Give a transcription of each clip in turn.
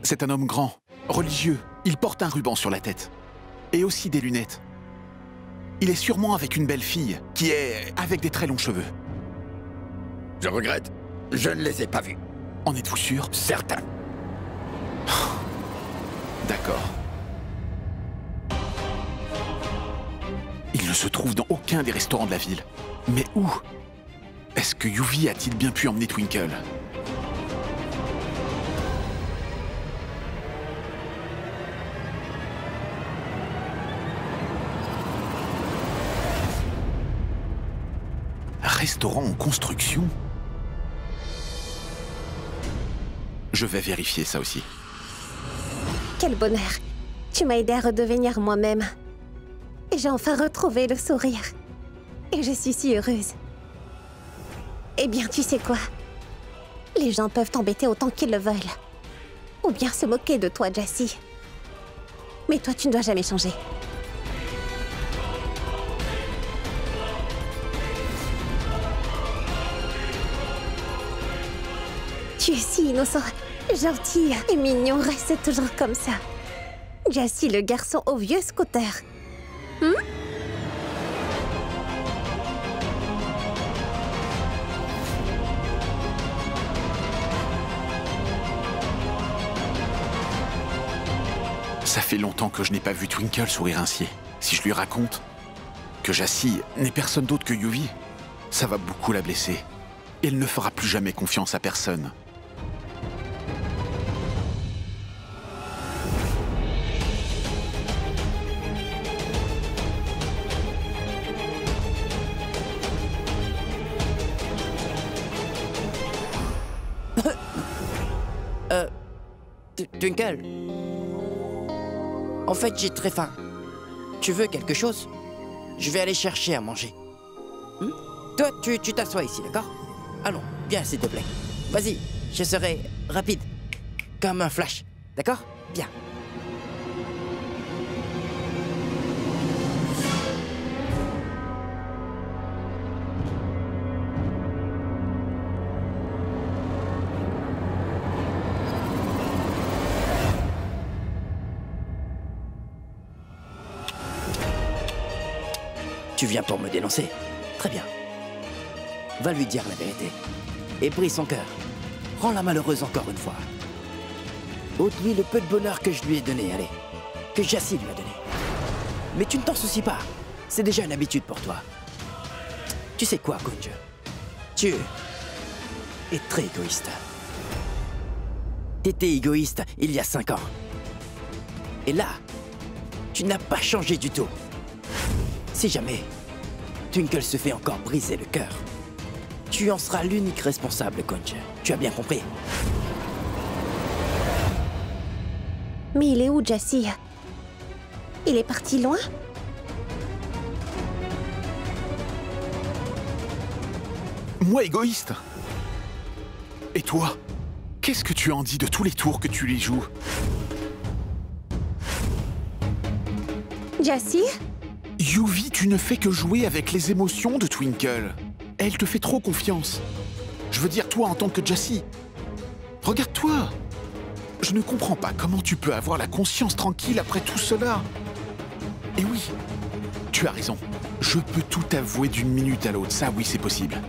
C'est un homme grand, religieux. Il porte un ruban sur la tête. Et aussi des lunettes. Il est sûrement avec une belle fille, qui est avec des très longs cheveux. Je regrette, je ne les ai pas vus. En êtes-vous sûr? Certain. D'accord. Il ne se trouve dans aucun des restaurants de la ville. Mais où? Est-ce que Yuvi a-t-il bien pu emmener Twinkle? Restaurant en construction? Je vais vérifier ça aussi. Quel bonheur! Tu m'as aidé à redevenir moi-même. Et j'ai enfin retrouvé le sourire. Et je suis si heureuse. Eh bien, tu sais quoi? Les gens peuvent t'embêter autant qu'ils le veulent. Ou bien se moquer de toi, Jessie. Mais toi, tu ne dois jamais changer. Tu es si innocent, gentil et mignon. Reste toujours comme ça. Jessie, le garçon au vieux scooter. Ça fait longtemps que je n'ai pas vu Twinkle sourire ainsi. Si je lui raconte que Jessie n'est personne d'autre que Yuvi, ça va beaucoup la blesser. Elle ne fera plus jamais confiance à personne. Twinkle. En fait, j'ai très faim. Tu veux quelque chose? Je vais aller chercher à manger. Toi, tu t'assois ici, d'accord? Allons, viens, s'il te plaît. Vas-y, je serai rapide. Comme un flash, d'accord? Bien. Tu viens pour me dénoncer? Très bien. Va lui dire la vérité. Et brise son cœur. Rends-la malheureuse encore une fois. Ôte-lui le peu de bonheur que je lui ai donné, allez. Que Jessie lui a donné. Mais tu ne t'en soucies pas. C'est déjà une habitude pour toi. Tu sais quoi, Gunja? Tu es très égoïste. T'étais égoïste il y a 5 ans. Et là, tu n'as pas changé du tout. Si jamais Twinkle se fait encore briser le cœur, tu en seras l'unique responsable, Gunja. Tu as bien compris? Mais il est où, Jessie? Il est parti loin? Moi, égoïste? Et toi? Qu'est-ce que tu en dis de tous les tours que tu lui joues? Jessie? Yuvi, tu ne fais que jouer avec les émotions de Twinkle. Elle te fait trop confiance. Je veux dire, toi en tant que Jessie. Regarde-toi. Je ne comprends pas comment tu peux avoir la conscience tranquille après tout cela. Et oui, tu as raison. Je peux tout avouer d'une minute à l'autre. Ça, oui, c'est possible.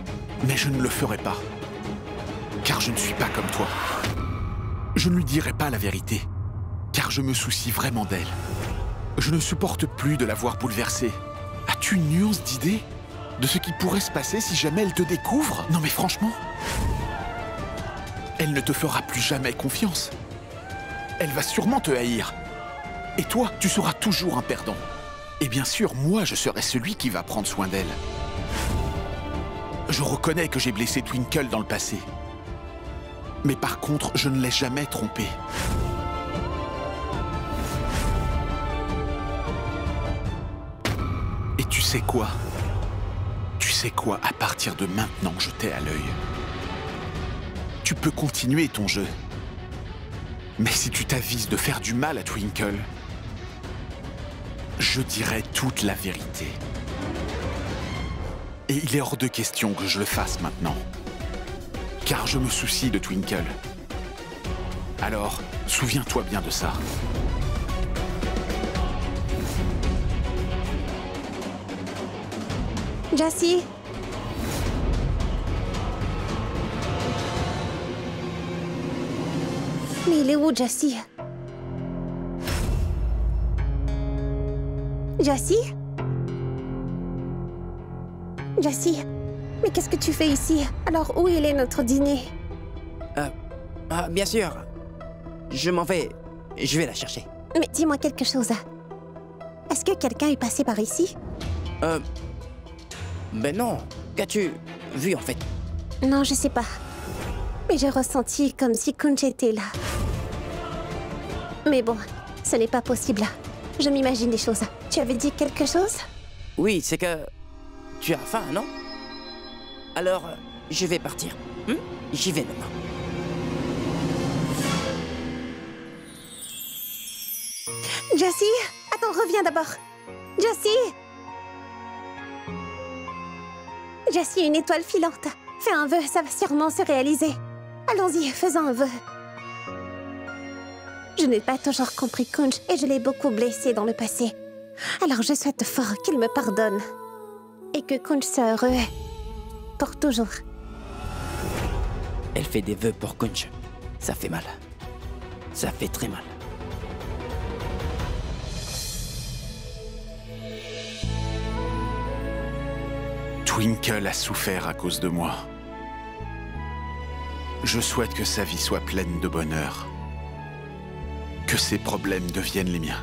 Mais je ne le ferai pas. Car je ne suis pas comme toi. Je ne lui dirai pas la vérité. Car je me soucie vraiment d'elle. Je ne supporte plus de la voir bouleversée. As-tu une nuance d'idée de ce qui pourrait se passer si jamais elle te découvre? Non mais franchement, elle ne te fera plus jamais confiance. Elle va sûrement te haïr. Et toi, tu seras toujours un perdant. Et bien sûr, moi, je serai celui qui va prendre soin d'elle. Je reconnais que j'ai blessé Twinkle dans le passé. Mais par contre, je ne l'ai jamais trompée. Et tu sais quoi? Tu sais quoi? À partir de maintenant, je t'ai à l'œil. Tu peux continuer ton jeu. Mais si tu t'avises de faire du mal à Twinkle, je dirai toute la vérité. Et il est hors de question que je le fasse maintenant. Car je me soucie de Twinkle. Alors, souviens-toi bien de ça. Jessie? Mais il est où, Jessie? Jessie? Jessie? Mais qu'est-ce que tu fais ici? Alors, où il est notre dîner? Bien sûr. Je m'en vais. Je vais la chercher. Mais dis-moi quelque chose. Est-ce que quelqu'un est passé par ici? Ben non. Qu'as-tu vu, en fait? Non, je sais pas. Mais j'ai ressenti comme si Kunj était là. Mais bon, ce n'est pas possible. Je m'imagine des choses. Tu avais dit quelque chose? Oui, c'est que... Tu as faim, non? Alors, je vais partir. J'y vais maintenant. Jessie? Attends, reviens d'abord. Jessie? Jessie, une étoile filante. Fais un vœu, ça va sûrement se réaliser. Allons-y, faisons un vœu. Je n'ai pas toujours compris Kunj et je l'ai beaucoup blessé dans le passé. Alors je souhaite fort qu'il me pardonne. Et que Kunj soit heureux. Pour toujours. Elle fait des vœux pour Kunj. Ça fait mal. Ça fait très mal. Twinkle a souffert à cause de moi. Je souhaite que sa vie soit pleine de bonheur. Que ses problèmes deviennent les miens.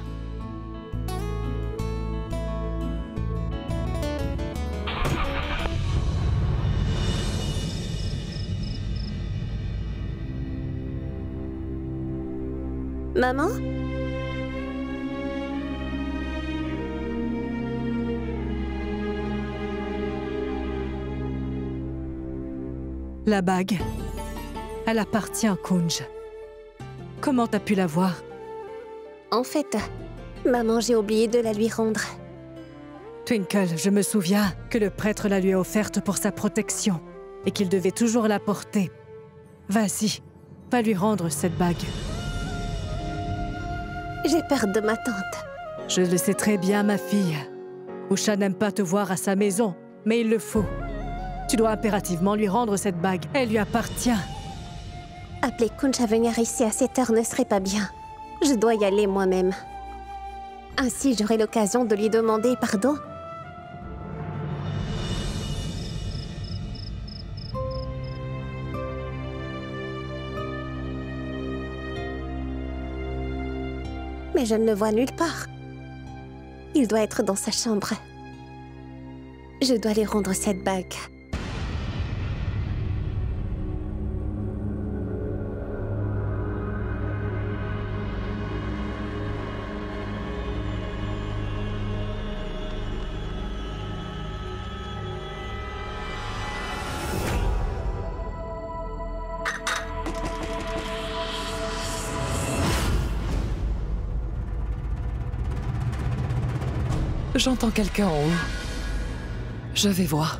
Maman? La bague, elle appartient à Kunj. Comment t'as pu la voir? En fait, maman, j'ai oublié de la lui rendre. Twinkle, je me souviens que le prêtre la lui a offerte pour sa protection et qu'il devait toujours la porter. Vas-y, va lui rendre cette bague. J'ai peur de ma tante. Je le sais très bien, ma fille. Usha n'aime pas te voir à sa maison, mais il le faut. Tu dois impérativement lui rendre cette bague. Elle lui appartient. Appeler Kunj à venir ici à cette heure ne serait pas bien. Je dois y aller moi-même. Ainsi, j'aurai l'occasion de lui demander pardon. Mais je ne le vois nulle part. Il doit être dans sa chambre. Je dois lui rendre cette bague. J'entends quelqu'un en haut. Je vais voir.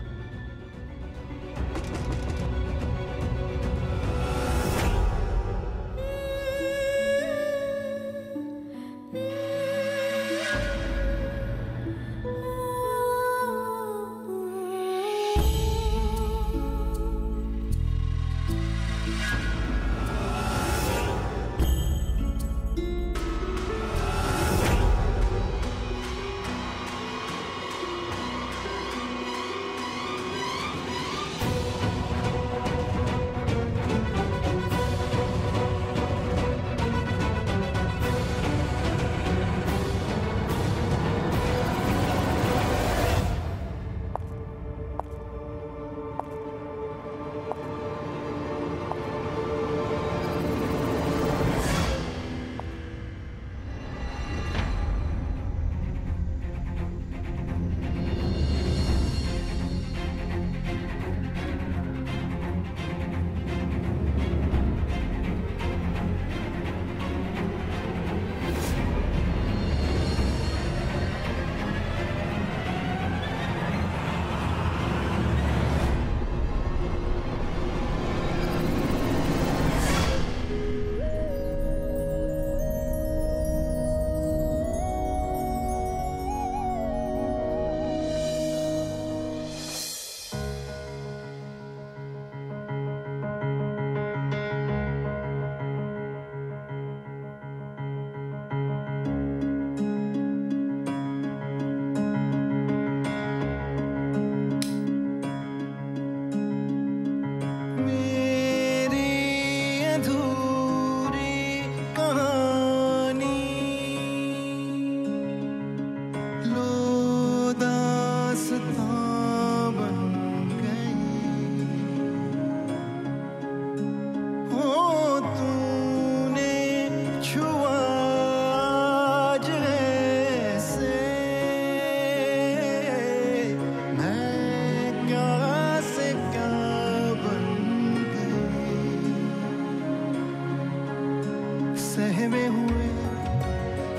सहमे हुए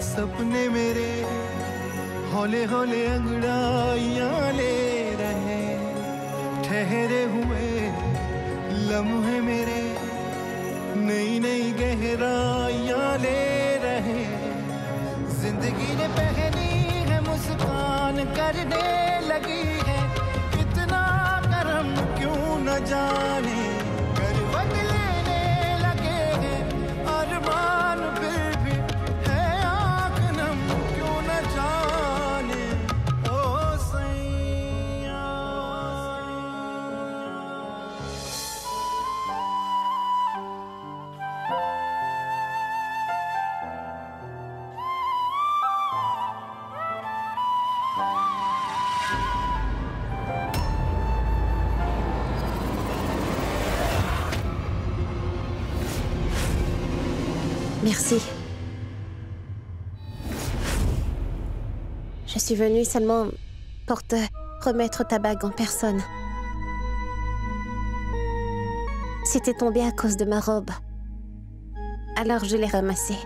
सपने मेरे हौले हौले अंगड़ाइयां ले रहे ठहरे हुए लम्हे मेरे नई नई गहराइयां ले रहे जिंदगी ने पहनी है मुस्कान करने लगी है कितना करम क्यों न जाने करवट लेने लगे हैं अरमान फिर भी है आँख नम क्यों न जाने ओ सैया Merci. Je suis venue seulement pour te remettre ta bague en personne. C'était tombé à cause de ma robe. Alors je l'ai ramassée.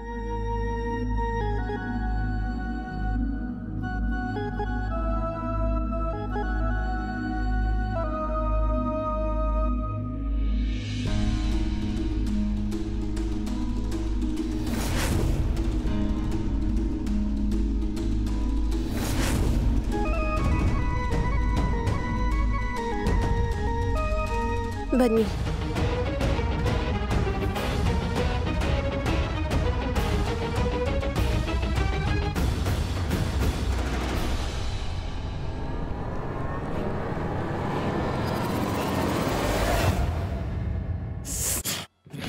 Bonne nuit.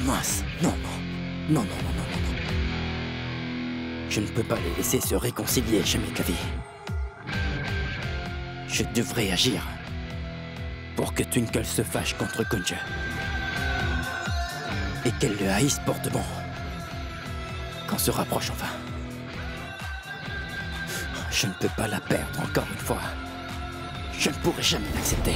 Mince, non, non. Non, non, non, non, non. Je ne peux pas les laisser se réconcilier jamais de la vie. Je devrais agir pour que Twinkle se fâche contre Kunja. Et qu'elle le haïsse pour de bon. Qu'on se rapproche enfin. Je ne peux pas la perdre encore une fois. Je ne pourrai jamais l'accepter.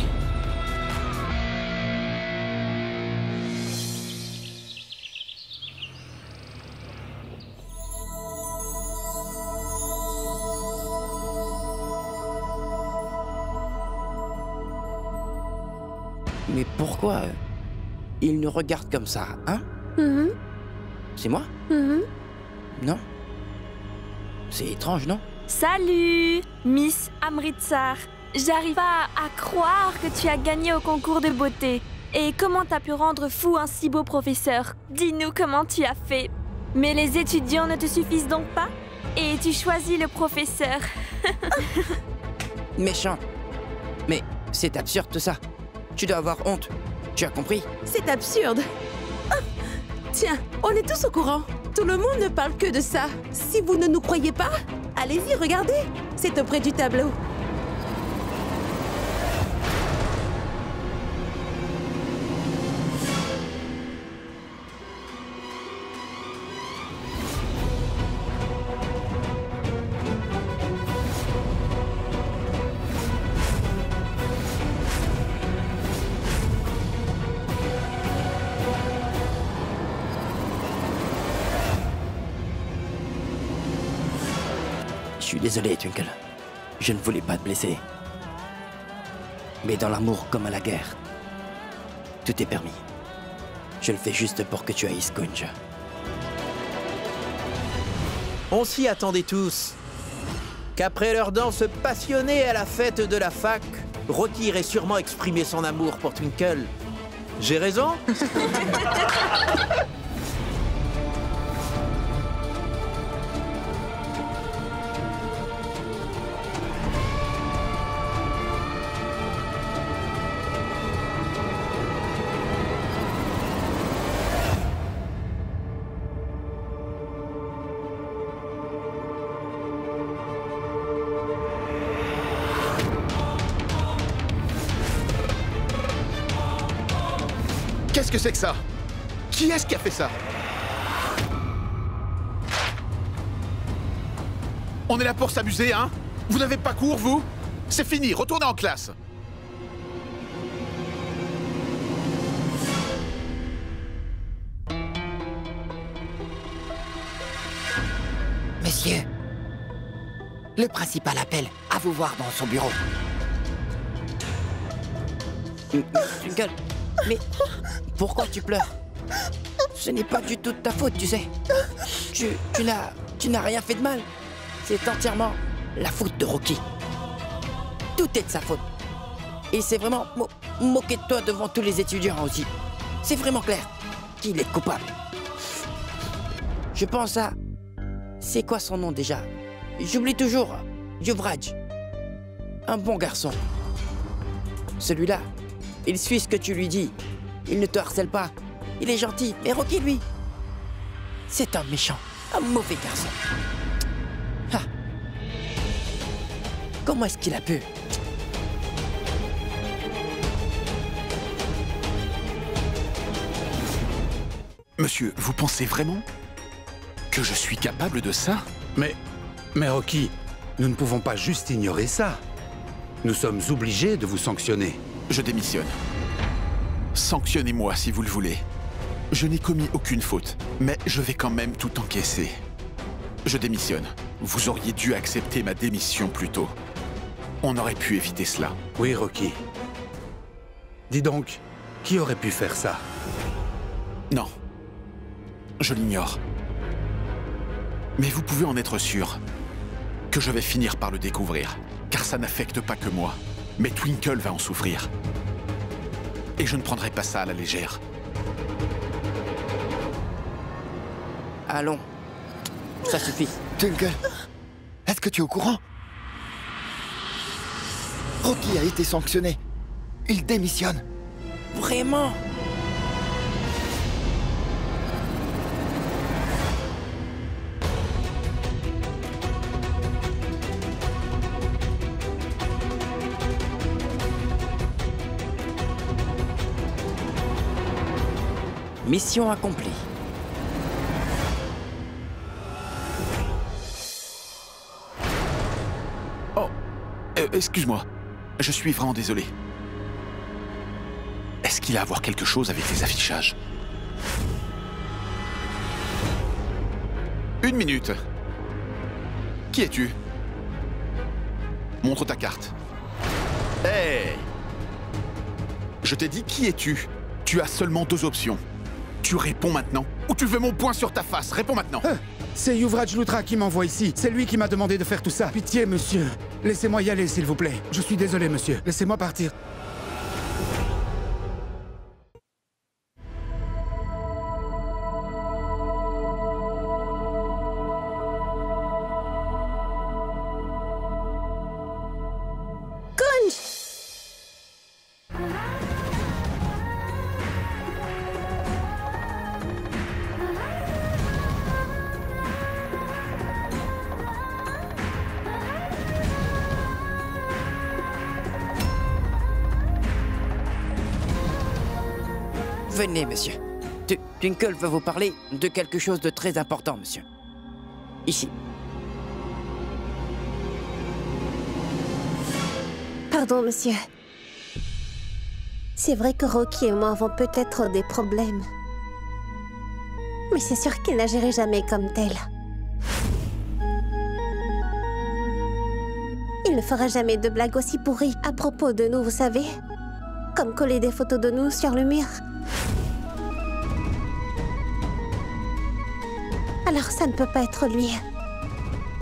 Mais pourquoi il nous regarde comme ça, hein? C'est moi? Non? C'est étrange, non? Salut, Miss Amritsar. J'arrive pas à croire que tu as gagné au concours de beauté. Et comment t'as pu rendre fou un si beau professeur? Dis-nous comment tu as fait. Mais les étudiants ne te suffisent donc pas? Et tu choisis le professeur. Méchant. Mais c'est absurde tout ça. Tu dois avoir honte. Tu as compris? C'est absurde. Ah, tiens, on est tous au courant. Tout le monde ne parle que de ça. Si vous ne nous croyez pas, allez-y, regardez. C'est auprès du tableau. Je suis désolé, Twinkle. Je ne voulais pas te blesser. Mais dans l'amour comme à la guerre, tout est permis. Je le fais juste pour que tu haïsses Kunja. On s'y attendait tous. Qu'après leur danse passionnée à la fête de la fac, Rocky irait sûrement exprimer son amour pour Twinkle. J'ai raison? Qu'est-ce que c'est que ça? Qui est-ce qui a fait ça? On est là pour s'amuser, hein? Vous n'avez pas cours, vous? C'est fini, retournez en classe. Messieurs, le principal appelle à vous voir dans son bureau. Twinkle, mais pourquoi tu pleures? Ce n'est pas du tout de ta faute, tu sais. Tu n'as rien fait de mal. C'est entièrement la faute de Rocky. Tout est de sa faute. Il s'est vraiment moqué de toi devant tous les étudiants aussi. C'est vraiment clair qu'il est coupable. Je pense à... C'est quoi son nom déjà? J'oublie toujours. Yuvraj. Un bon garçon. Celui-là, il suit ce que tu lui dis. Il ne te harcèle pas. Il est gentil. Mais Rocky, lui, c'est un méchant. Un mauvais garçon. Ah. Comment est-ce qu'il a pu? Monsieur, vous pensez vraiment que je suis capable de ça? Mais Rocky, nous ne pouvons pas juste ignorer ça. Nous sommes obligés de vous sanctionner. Je démissionne. Sanctionnez-moi si vous le voulez. Je n'ai commis aucune faute, mais je vais quand même tout encaisser. Je démissionne. Vous auriez dû accepter ma démission plus tôt. On aurait pu éviter cela. Oui, Rocky. Dis donc, qui aurait pu faire ça? Non. Je l'ignore. Mais vous pouvez en être sûr que je vais finir par le découvrir, car ça n'affecte pas que moi. Mais Twinkle va en souffrir. Et je ne prendrai pas ça à la légère. Allons. Ça suffit. Twinkle, est-ce que tu es au courant? Rocky a été sanctionné. Il démissionne. Vraiment? Mission accomplie. Oh, excuse-moi. Je suis vraiment désolé. Est-ce qu'il a à voir quelque chose avec les affichages? Une minute. Qui es-tu? Montre ta carte. Hey! Je t'ai dit qui es-tu? Tu as seulement deux options. Tu réponds maintenant, ou tu veux mon poing sur ta face? Réponds maintenant. C'est Yuvraj Luthra qui m'envoie ici. C'est lui qui m'a demandé de faire tout ça. Pitié, monsieur. Laissez-moi y aller, s'il vous plaît. Je suis désolé, monsieur. Laissez-moi partir. Venez, monsieur. Twinkle veut vous parler de quelque chose de très important, monsieur. Ici. Pardon, monsieur. C'est vrai que Rocky et moi avons peut-être des problèmes. Mais c'est sûr qu'il n'agirait jamais comme tel. Il ne fera jamais de blagues aussi pourries à propos de nous, vous savez? Comme coller des photos de nous sur le mur. Alors ça ne peut pas être lui.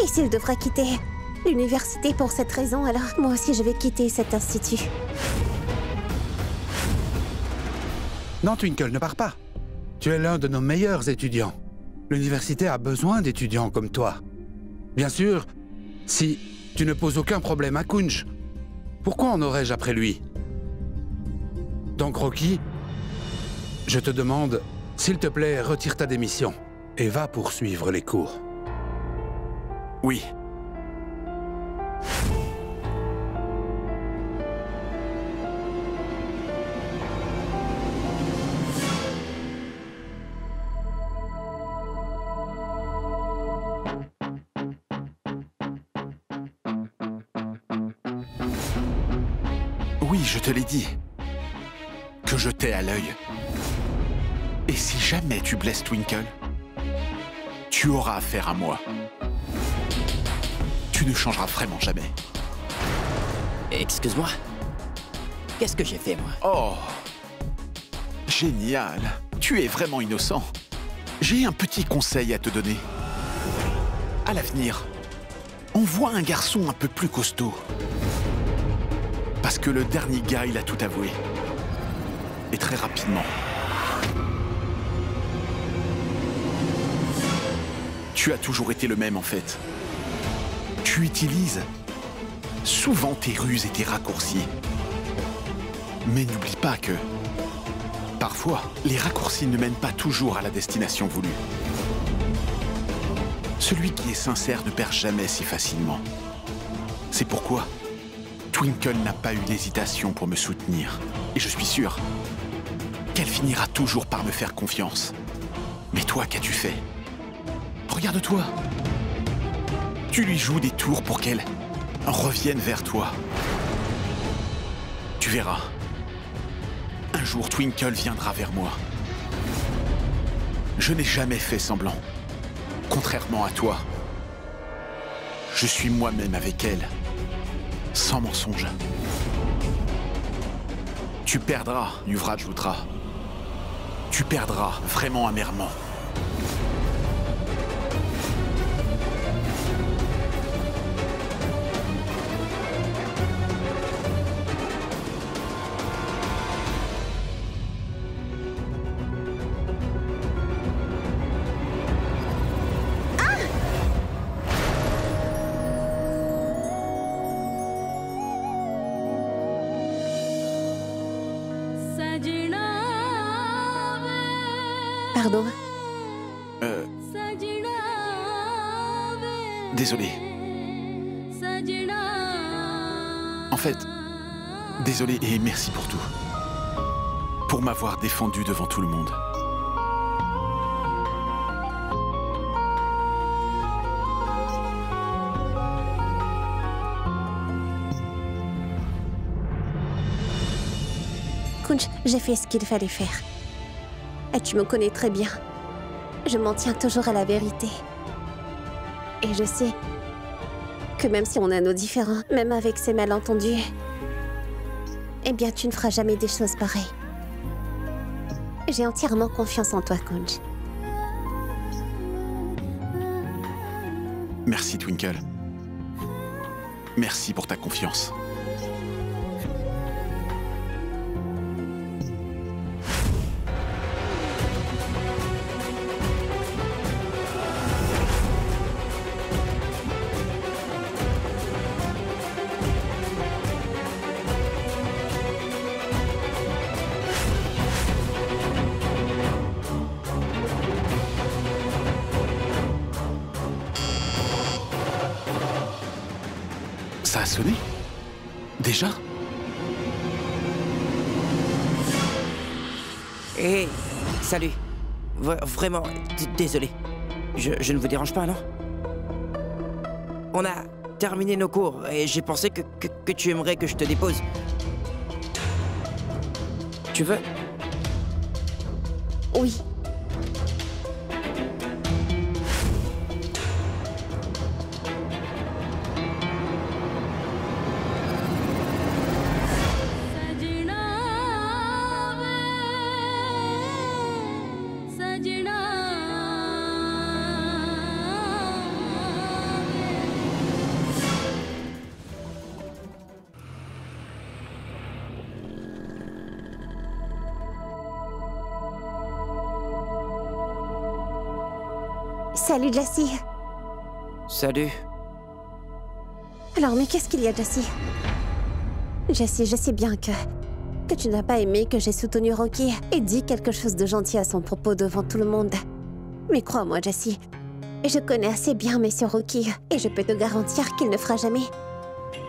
Et s'il devra quitter l'université pour cette raison, alors moi aussi je vais quitter cet institut. Non, Twinkle, ne pars pas. Tu es l'un de nos meilleurs étudiants. L'université a besoin d'étudiants comme toi. Bien sûr, si tu ne poses aucun problème à Kunj, pourquoi en aurais-je après lui? Donc, Rocky, je te demande, s'il te plaît, retire ta démission et va poursuivre les cours. Oui. Oui, je te l'ai dit. Que je t'ai à l'œil. Et si jamais tu blesses Twinkle, tu auras affaire à moi. Tu ne changeras vraiment jamais. Excuse-moi. Qu'est-ce que j'ai fait, moi? Oh! Génial! Tu es vraiment innocent. J'ai un petit conseil à te donner. À l'avenir, envoie un garçon un peu plus costaud. Parce que le dernier gars, il a tout avoué. Et très rapidement. Tu as toujours été le même, en fait. Tu utilises souvent tes ruses et tes raccourcis. Mais n'oublie pas que, parfois, les raccourcis ne mènent pas toujours à la destination voulue. Celui qui est sincère ne perd jamais si facilement. C'est pourquoi Twinkle n'a pas eu d'hésitation pour me soutenir. Et je suis sûr qu'elle finira toujours par me faire confiance. Mais toi, qu'as-tu fait? Regarde-toi. Tu lui joues des tours pour qu'elle revienne vers toi. Tu verras. Un jour, Twinkle viendra vers moi. Je n'ai jamais fait semblant. Contrairement à toi, je suis moi-même avec elle, sans mensonge. Tu perdras, Yuvraj Luthra. Tu perdras vraiment amèrement. Pardon? Désolé. En fait, désolé et merci pour tout. Pour m'avoir défendu devant tout le monde. Kunj, j'ai fait ce qu'il fallait faire. Et tu me connais très bien. Je m'en tiens toujours à la vérité. Et je sais que même si on a nos différends, même avec ces malentendus, eh bien, tu ne feras jamais des choses pareilles. J'ai entièrement confiance en toi, Kunj. Merci, Twinkle. Merci pour ta confiance. Ça a sonné? Déjà? Hé, salut. Vraiment, désolé. Je ne vous dérange pas, non? On a terminé nos cours et j'ai pensé que tu aimerais que je te dépose. Tu veux? Oui. Salut, Jessie. Salut. Alors, mais qu'est-ce qu'il y a, Jessie? Jessie, je sais bien que tu n'as pas aimé que j'ai soutenu Rocky et dit quelque chose de gentil à son propos devant tout le monde. Mais crois-moi, Jessie, je connais assez bien Monsieur Rocky et je peux te garantir qu'il ne fera jamais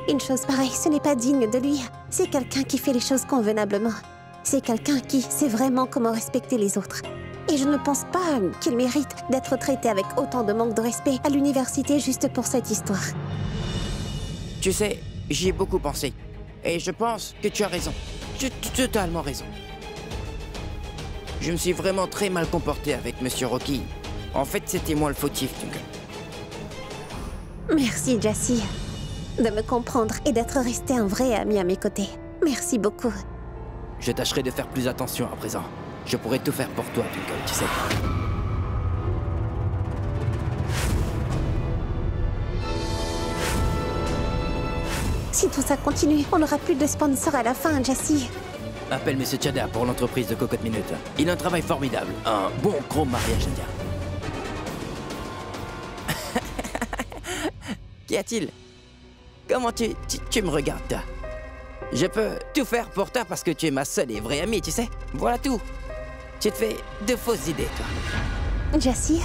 une chose pareille. Ce n'est pas digne de lui. C'est quelqu'un qui fait les choses convenablement. C'est quelqu'un qui sait vraiment comment respecter les autres. Et je ne pense pas qu'il mérite d'être traité avec autant de manque de respect à l'université juste pour cette histoire. Tu sais, j'y ai beaucoup pensé. Et je pense que tu as raison. Tu as totalement raison. Je me suis vraiment très mal comporté avec Monsieur Rocky. En fait, c'était moi le fautif, Twinkle. Merci, Jessie, de me comprendre et d'être resté un vrai ami à mes côtés. Merci beaucoup. Je tâcherai de faire plus attention à présent. Je pourrai tout faire pour toi, Twinkle, tu sais. Si tout ça continue, on n'aura plus de sponsors à la fin, Jessie. Appelle M. Chada pour l'entreprise de Cocotte Minute. Il a un travail formidable. Un bon gros mariage indien. Qu'y a-t-il? Comment tu me regardes, toi? Je peux tout faire pour toi parce que tu es ma seule et vraie amie, tu sais. Voilà tout. Tu te fais de fausses idées, toi. Jessie,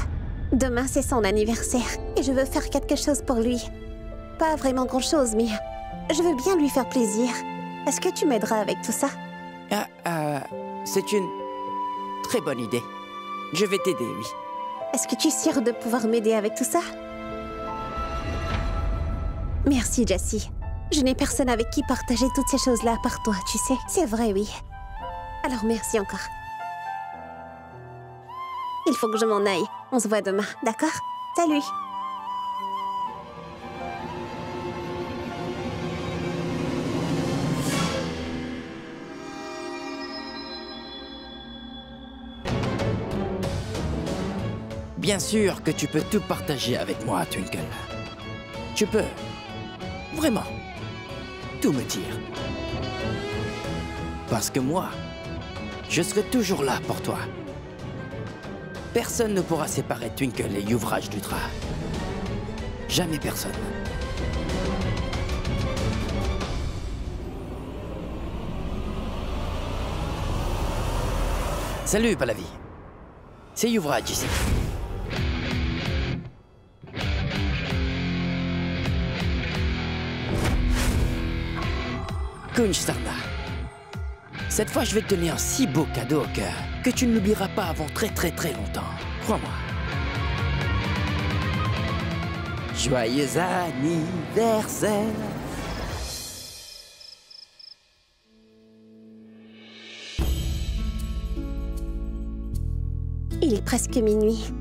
demain c'est son anniversaire et je veux faire quelque chose pour lui. Pas vraiment grand-chose, mais je veux bien lui faire plaisir. Est-ce que tu m'aideras avec tout ça? C'est une très bonne idée. Je vais t'aider, oui. Est-ce que tu es sûre de pouvoir m'aider avec tout ça? Merci, Jessie. Je n'ai personne avec qui partager toutes ces choses-là à part toi, tu sais. C'est vrai, oui. Alors merci encore. Il faut que je m'en aille. On se voit demain, d'accord? Salut! Bien sûr que tu peux tout partager avec moi, Twinkle. Tu peux vraiment tout me dire. Parce que moi, je serai toujours là pour toi. Personne ne pourra séparer Twinkle et Yuvraj Lutra. Jamais personne. Salut, Pallavi. C'est Yuvraj ici. Kunj Sarna. Cette fois, je vais te donner un si beau cadeau au cœur que tu ne l'oublieras pas avant très longtemps. Crois-moi. Joyeux anniversaire. Il est presque minuit.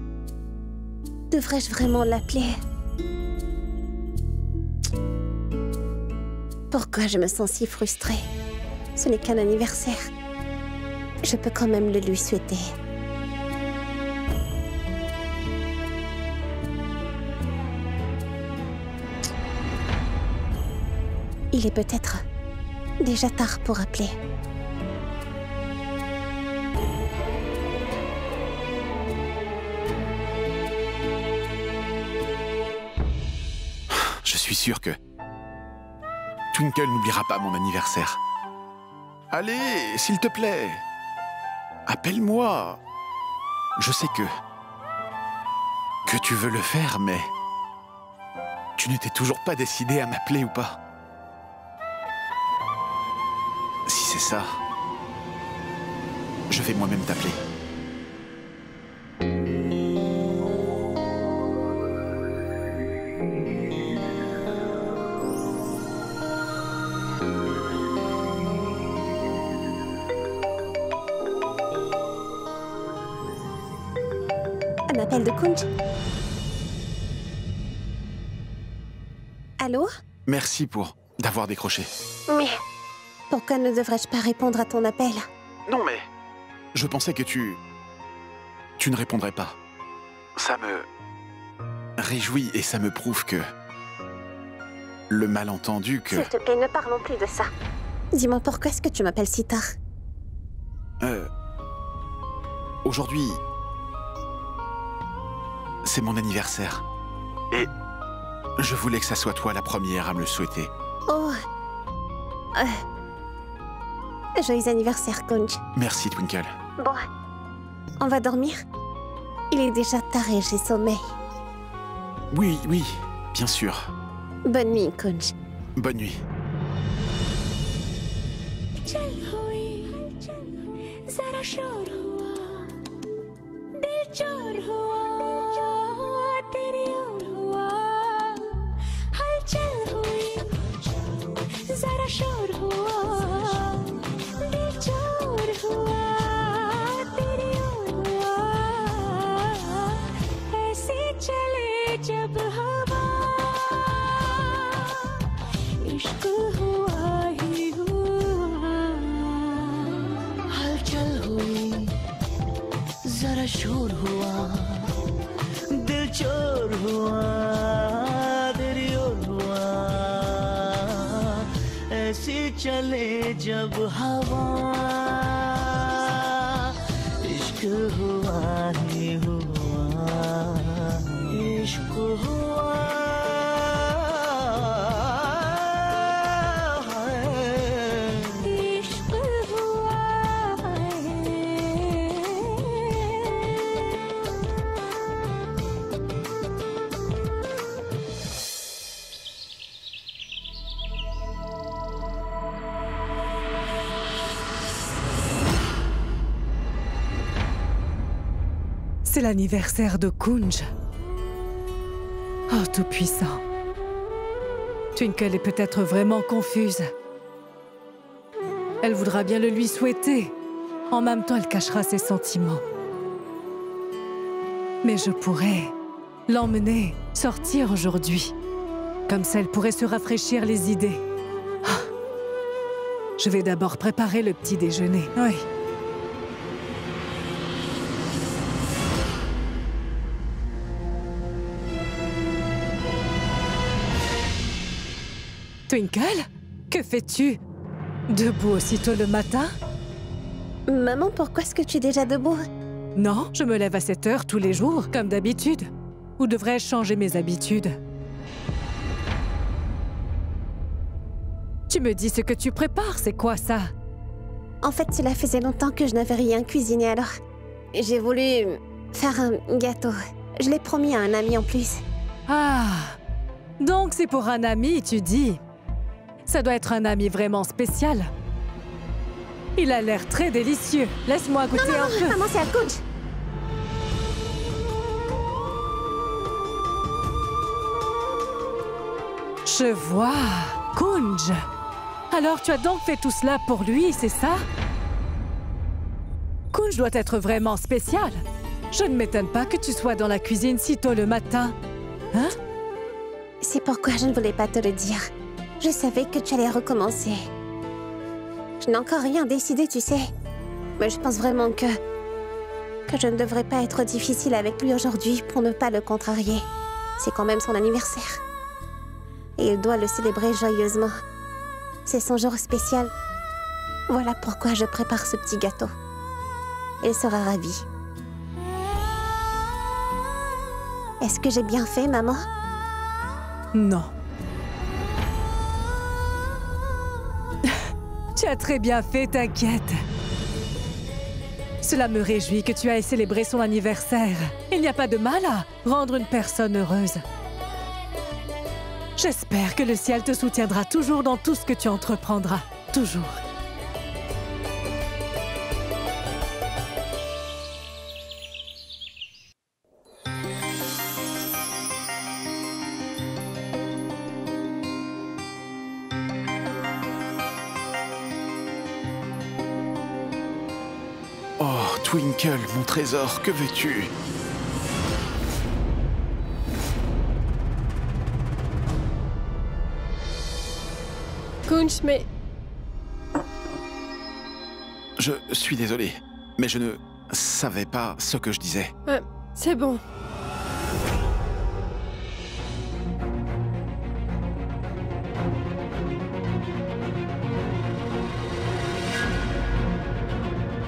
Devrais-je vraiment l'appeler? Pourquoi je me sens si frustrée? Ce n'est qu'un anniversaire. Je peux quand même le lui souhaiter. Il est peut-être déjà tard pour appeler. Je suis sûr que Twinkle n'oubliera pas mon anniversaire. Allez, s'il te plaît. Appelle-moi. Je sais que tu veux le faire, mais tu n'étais toujours pas décidé à m'appeler ou pas. Si c'est ça, je vais moi-même t'appeler. Un appel de Kunj. Allô? Merci d'avoir décroché. Mais pourquoi ne devrais-je pas répondre à ton appel? Non mais, je pensais que tu ne répondrais pas. Ça me réjouit et ça me prouve que le malentendu que... S'il te plaît, ne parlons plus de ça. Dis-moi, pourquoi est-ce que tu m'appelles si tard? Aujourd'hui, c'est mon anniversaire. Et je voulais que ça soit toi la première à me le souhaiter. Oh. Joyeux anniversaire, Kunj. Merci, Twinkle. Bon, on va dormir? Il est déjà tard et j'ai sommeil. Oui, bien sûr. Bonne nuit, Kunj. Bonne nuit. शोर हुआ दिल चोर हुआ तेरी ओर हुआ ऐसी चले जब हवा इश्क हुआ ही हुआ इश्क हुआ C'est l'anniversaire de Kunj. Oh, tout-puissant. Twinkle est peut-être vraiment confuse. Elle voudra bien le lui souhaiter. En même temps, elle cachera ses sentiments. Mais je pourrais l'emmener sortir aujourd'hui. Comme ça, elle pourrait se rafraîchir les idées. Ah. Je vais d'abord préparer le petit déjeuner. Oui. Twinkle, que fais-tu? Debout aussitôt le matin? Maman, pourquoi est-ce que tu es déjà debout? Non, je me lève à 7 heures tous les jours, comme d'habitude. Ou devrais-je changer mes habitudes? Tu me dis ce que tu prépares, c'est quoi ça? En fait, cela faisait longtemps que je n'avais rien cuisiné, alors j'ai voulu faire un gâteau. Je l'ai promis à un ami en plus. Ah, donc c'est pour un ami, tu dis? Ça doit être un ami vraiment spécial. Il a l'air très délicieux. Laisse-moi goûter un peu. Maman, c'est à Kunj. Je vois. Kunj. Alors tu as donc fait tout cela pour lui, c'est ça? Kunj doit être vraiment spécial. Je ne m'étonne pas que tu sois dans la cuisine si tôt le matin. Hein? C'est pourquoi je ne voulais pas te le dire. Je savais que tu allais recommencer. Je n'ai encore rien décidé, tu sais. Mais je pense vraiment que je ne devrais pas être difficile avec lui aujourd'hui pour ne pas le contrarier. C'est quand même son anniversaire. Et il doit le célébrer joyeusement. C'est son jour spécial. Voilà pourquoi je prépare ce petit gâteau. Il sera ravi. Est-ce que j'ai bien fait, maman? Non. Tu as très bien fait, t'inquiète. Cela me réjouit que tu aies célébré son anniversaire. Il n'y a pas de mal à rendre une personne heureuse. J'espère que le ciel te soutiendra toujours dans tout ce que tu entreprendras. Toujours. Oh, Twinkle, mon trésor, que veux-tu? Kunj, mais... Je suis désolé, mais je ne savais pas ce que je disais. C'est bon.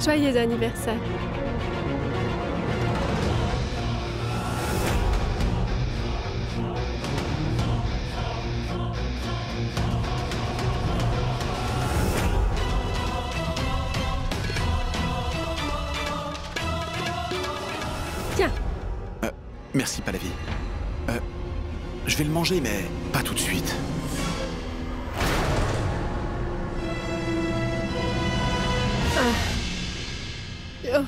Joyeux anniversaire. Tiens. Merci, Pallavi. Je vais le manger, mais pas tout de suite. Oh.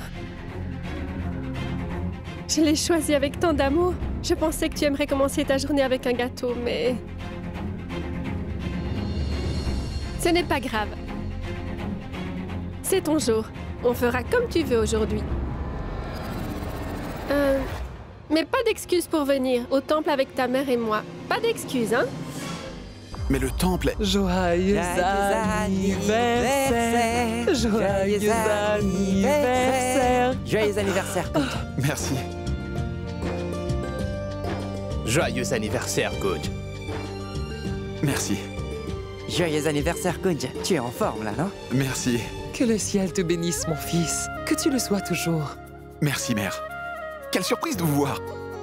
Je l'ai choisi avec tant d'amour. Je pensais que tu aimerais commencer ta journée avec un gâteau, mais... Ce n'est pas grave. C'est ton jour. On fera comme tu veux aujourd'hui. Mais pas d'excuses pour venir au temple avec ta mère et moi. Pas d'excuses, hein? Mais le temple... Joyeux anniversaire! Joyeux anniversaire! Joyeux anniversaire, Kunj. Merci. Joyeux anniversaire, Kunj. Merci. Joyeux anniversaire, Kunj. Tu es en forme, là, non? Merci. Que le ciel te bénisse, mon fils. Que tu le sois toujours. Merci, mère. Quelle surprise de vous voir.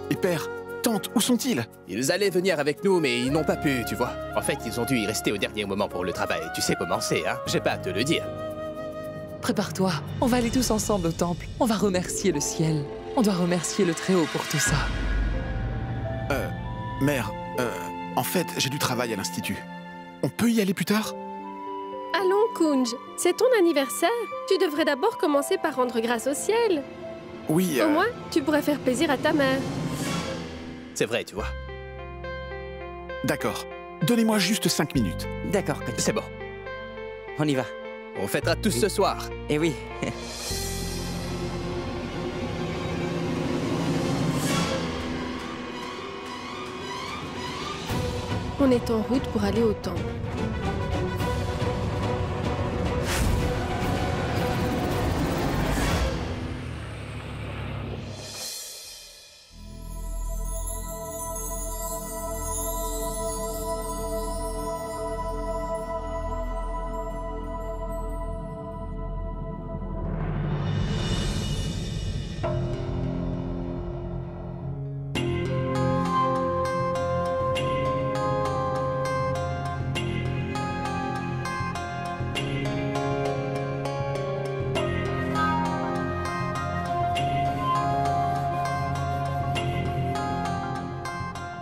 Et père, tante, où sont-ils? Ils allaient venir avec nous, mais ils n'ont pas pu, tu vois. En fait, ils ont dû y rester au dernier moment pour le travail. Tu sais comment c'est, hein? J'ai pas à te le dire. Prépare-toi. On va aller tous ensemble au temple. On va remercier le ciel. On doit remercier le Très-Haut pour tout ça. Mère, en fait, j'ai du travail à l'institut. On peut y aller plus tard? Allons, Kunj, c'est ton anniversaire. Tu devrais d'abord commencer par rendre grâce au ciel. Oui, Au moins, tu pourrais faire plaisir à ta mère. C'est vrai, tu vois. D'accord. Donnez-moi juste 5 minutes. D'accord, Kunj. C'est bon. On y va. On fêtera tous ce soir. Eh oui. On est en route pour aller au temple.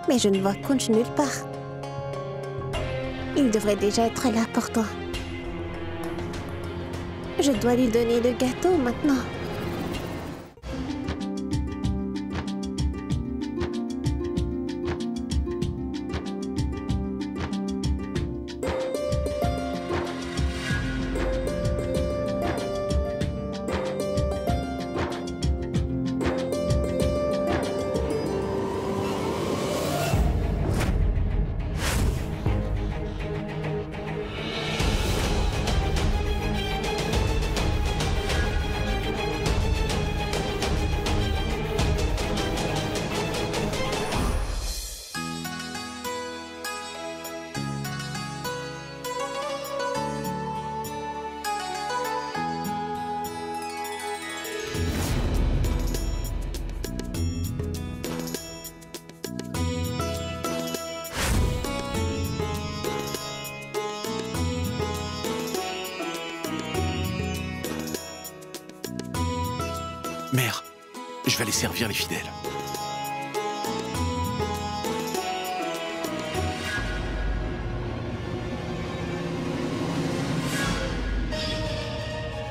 Mais je ne vois Kunj nulle part. Il devrait déjà être là pour toi. Je dois lui donner le gâteau maintenant. Mère, je vais aller servir les fidèles.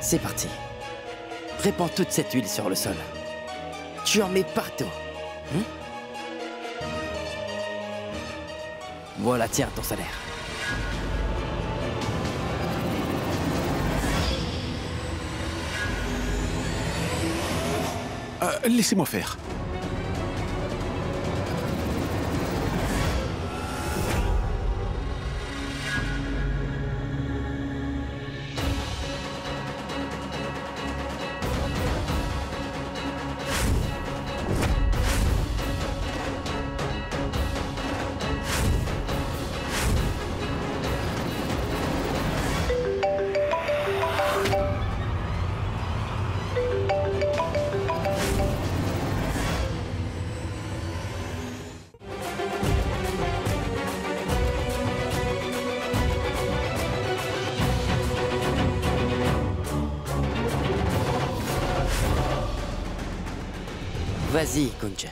C'est parti. Répands toute cette huile sur le sol. Tu en mets partout. Voilà, tiens, ton salaire. Laissez-moi faire. Vas-y, Kunj.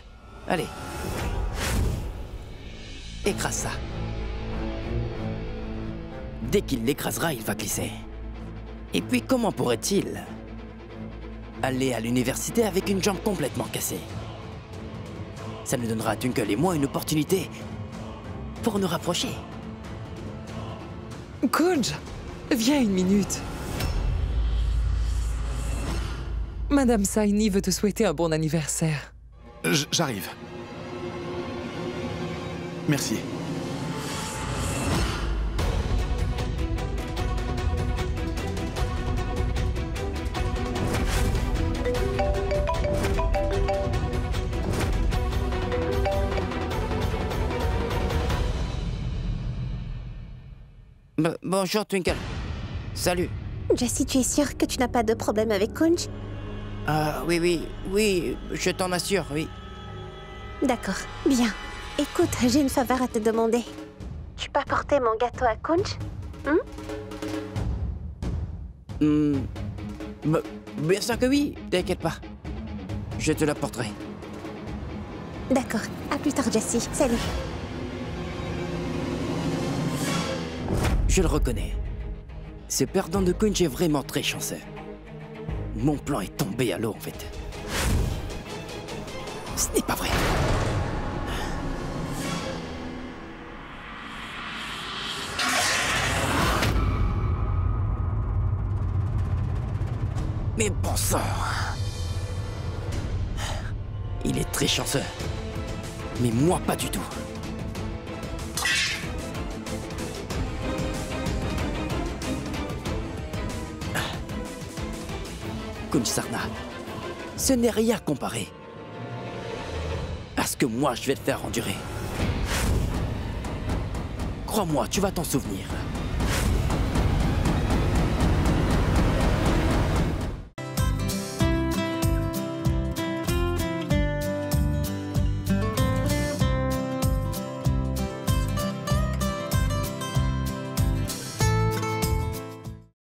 Allez. Écrase ça. Dès qu'il l'écrasera, il va glisser. Et puis, comment pourrait-il aller à l'université avec une jambe complètement cassée? Ça nous donnera à Twinkle et moi une opportunité pour nous rapprocher. Kunj, viens une minute. Madame Saini veut te souhaiter un bon anniversaire. J'arrive. Merci. Bonjour, Twinkle. Salut. Jessie, tu es sûre que tu n'as pas de problème avec Kunj? Oui, je t'en assure, oui. D'accord, bien. Écoute, j'ai une faveur à te demander. Tu peux apporter mon gâteau à Kunj? Bien sûr que oui, t'inquiète pas. Je te l'apporterai. D'accord, à plus tard, Jessie. Salut. Je le reconnais. Ce perdant de Kunj est vraiment très chanceux. Mon plan est tombé à l'eau, en fait. Ce n'est pas vrai. Mais bon sang. Il est très chanceux. Mais moi, pas du tout. Kunj Sarna, ce n'est rien comparé à ce que moi je vais te faire endurer. Crois-moi, tu vas t'en souvenir.